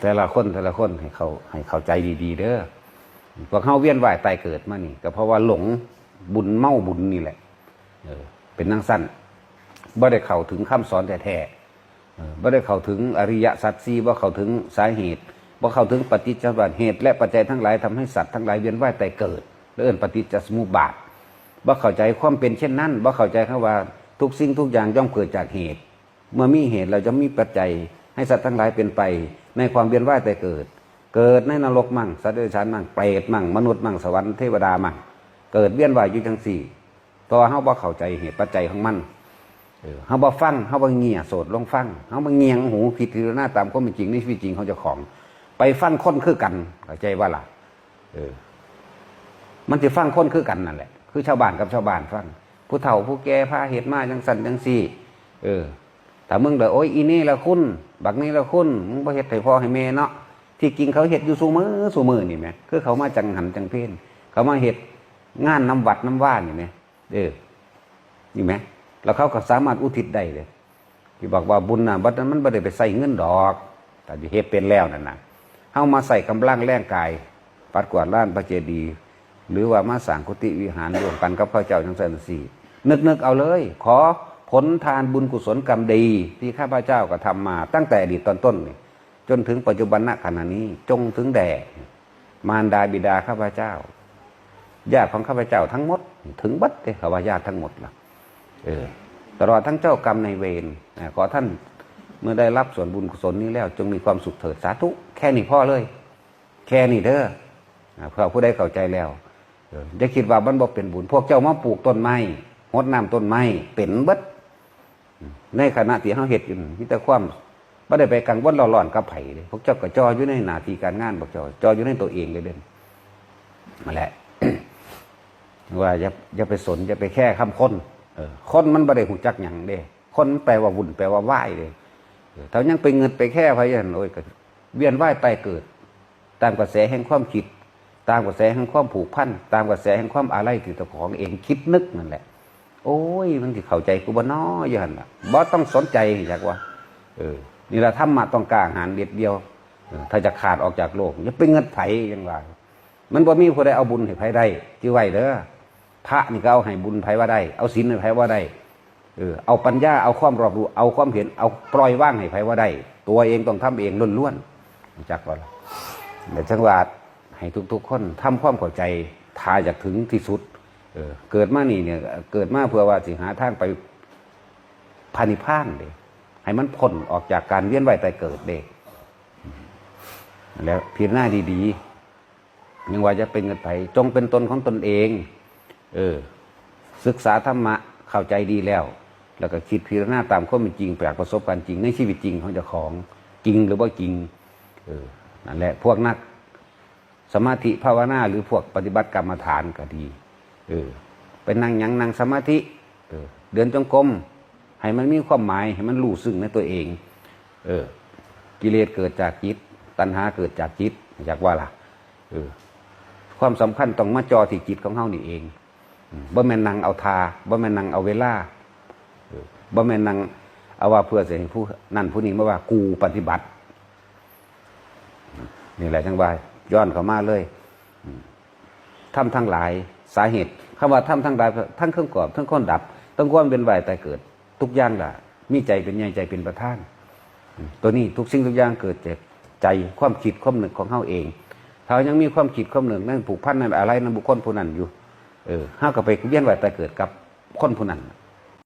แต่ละคนให้เข้าใจดีๆเด้อพวกเฮาเวียนว่ายตายเกิดมานี่ก็เพราะว่าหลงบุญเมาบุญนี่แหละเป็นนั่งสั้นบ่ได้เข้าถึงคำสอนแท้ๆบ่ได้เข้าถึงอริยสัจสี่บ่เข้าถึงสาเหตุบ่เข้าถึงปฏิจจสมุปบาทเหตุและปัจจัยทั้งหลายทำให้สัตว์ทั้งหลายเวียนว่ายตายเกิดเอิ้นปฏิจจสมุปบาทบ่เข้าใจความเป็นเช่นนั้นบ่เข้าใจคำว่าทุกสิ่งทุกอย่างย่อมเกิดจากเหตุเมื่อมีเหตุเราจะมีปัจจัยให้สัตว์ทั้งหลายเป็นไปในความเวียนว่ายตายเกิดในนรกมั่งสัตว์เดรัจฉานมั่งเปรตมั่งมนุษย์มั่งสวรรค์เทวดามั่งเกิดเวียนว่ายอยู่จังสี่เพราะเฮาบ่เข้าใจเหตุปัจจัยของมันเฮาบ่ฟังเฮาบ่เงี่ยโสดลงฟังเฮาบ่เงียงหูพิจารณาตามความเป็นจริงในชีวิตจริงของเจ้าของไปฟังคนคือกันเข้าใจว่าล่ะมันสิฟังคนคือกันนั่นแหละคือชาวบ้านกับชาวบ้านฟังผู้เฒ่าผู้แก่พาเหตุมาจังสั่นจังซี่แต่มึงเด้อโอ้ยอีนี่ละคุณบักนี่ละคุณมึงบ่เฮ็ดให้พ่อให้แม่เนาะที่จริงเขาเฮ็ดอยู่ซุมื้อนี่แหมคือเขามาจังหันจังเพลเขามาเฮ็ดงานน้ำวัดน้ำว่านนี่แหมนี่แหมแล้วเขาก็สามารถอุทิศได้เลยที่บอกว่าบุญน่ะบัดนั้นมันบ่ได้ไปใส่เงินดอกแต่ที่เฮ็ดเป็นแล้วนั่นน่ะเฮามาใส่กำลังแรงกายปัดกวาดลานพระเจดีย์หรือว่ามาสร้างกุฏิวิหารร่วมกันกับพระเจ้าจังซั่นสี่นึกเอาเลยขอผลทานบุญกุศลกรรมดีที่ข้าพเจ้าก็ทำมาตั้งแต่อดีตตอนต้นนี่จนถึงปัจจุบันณขณะนี้จงถึงแด่มารดาบิดาข้าพเจ้าญาติของข้าพเจ้าทั้งหมดถึงบัดเลยคำว่าญาติทั้งหมดล่ะตลอดทั้งเจ้ากรรมในเวรขอท่านเมื่อได้รับส่วนบุญกุศลนี้แล้วจงมีความสุขเถิดสาธุแค่นี้พ่อเลยแค่นี้เด้อเพื่อผู้ใดเข้าใจแล้วอย่าคิดว่ามันบ่เป็นบุญพวกเจ้ามาปลูกต้นไม้รดน้ำต้นไม้เป็นเบิดในขณะที่เฮาเฮ็ดอยู่มีแต่ความบ่ได้ไปกังวลร้อนกับไผเลยพวกเจ้าก็จออยู่ในหน้าที่การงานพวกเจ้าจออยู่ในตัวเองเลยเด่นนั่นแหละว่าอย่าไปสนอย่าไปแค่คำคนคนมันบ่ได้ฮู้จักหยังเด้คนแปลว่าวุ่นแปลว่าว่ายเด้ถ้ายังไปเงินไปแค่ไผนั่นโอ้ยก็เวียนว่ายตายเกิดตามกระแสแห่งความคิดตามกระแสแห่งความผูกพันตามกระแสแห่งความอาลัยที่ตัวของเองคิดนึกนั่นแหละโอ้ยมันสิเข้าใจกูบ่น้ออยู่หั่นล่ะบ่ต้องสนใจจักว่านี่ล่ะธรรมะต้องกล้าหาญเด็ดเดียวถ้าจะขาดออกจากโลกอย่าไปเงินไผจังว่ามันบ่มีผู้ใดเอาบุญให้ไผได้จื้อไว้เด้อพระนี่ก็เอาให้บุญไผว่าได้เอาศีลให้ไผว่าได้เอาปัญญาเอาความรอบรู้เอาความเห็นเอาปล่อยว่างให้ไผว่าได้ตัวเองต้องทำเองล้วนๆจักว่าล่ะแต่จังหวัดให้ทุกๆคนทำความเข้าใจทาจากถึงที่สุดเกิดมานี่เนี่ยเกิดมาเพื่อว่าสิหาทางไปพานิพพานเด้ให้มันพ้นออกจากการเวียนว่ายตายเกิดเด้แล้วพิจารณาดีๆยังว่าจะเป็นเงินไผจงเป็นตนของตนเองศึกษาธรรมะเข้าใจดีแล้วก็คิดพิจารณาตามความเป็นจริงจากประสบการณ์จริงในชีวิตจริงของเจ้าของจริงหรือว่าจริงนั่นแหละพวกนักสมาธิภาวนาหรือพวกปฏิบัติกรรมฐานก็ดีเป็นนั่งยังนั่งสมาธิเดินจงกรมให้มันมีความหมายให้มันรู้ซึ้งในตัวเองกิเลสเกิดจากจิตตัณหาเกิดจากจิตอยากว่าล่ะความสำคัญต้องมาจอที่จิตของเฮานี่เองบ่แม่นนั่งเอาทาบ่แม่นนั่งเอาเวลาบ่แม่นนั่งเอาว่าเพื่อจะให้ผู้นั่นผู้นี้มาว่ากูปฏิบัตินี่แหละจังว่าย้อนเข้ามาเลยทำทั้งหลายสาเหตุคำว่าทำทั้งหลายทั้งเครื่องกอบทั้งข้นดับต้องความเป็นว่ายตายเกิดทุกอย่างล่ะมีใจเป็นใหญ่ใจเป็นประธานตัวนี้ทุกสิ่งทุกอย่างเกิดจากใจความคิดความนึกของเฮาเองถ้ายังมีความคิดความนึกนั่นผูกพันนั่นอะไรนั่นบุคคลผู้นั้นอยู่เฮาก็ไปเวียนว่ายตายเกิดกับคนผู้นั้น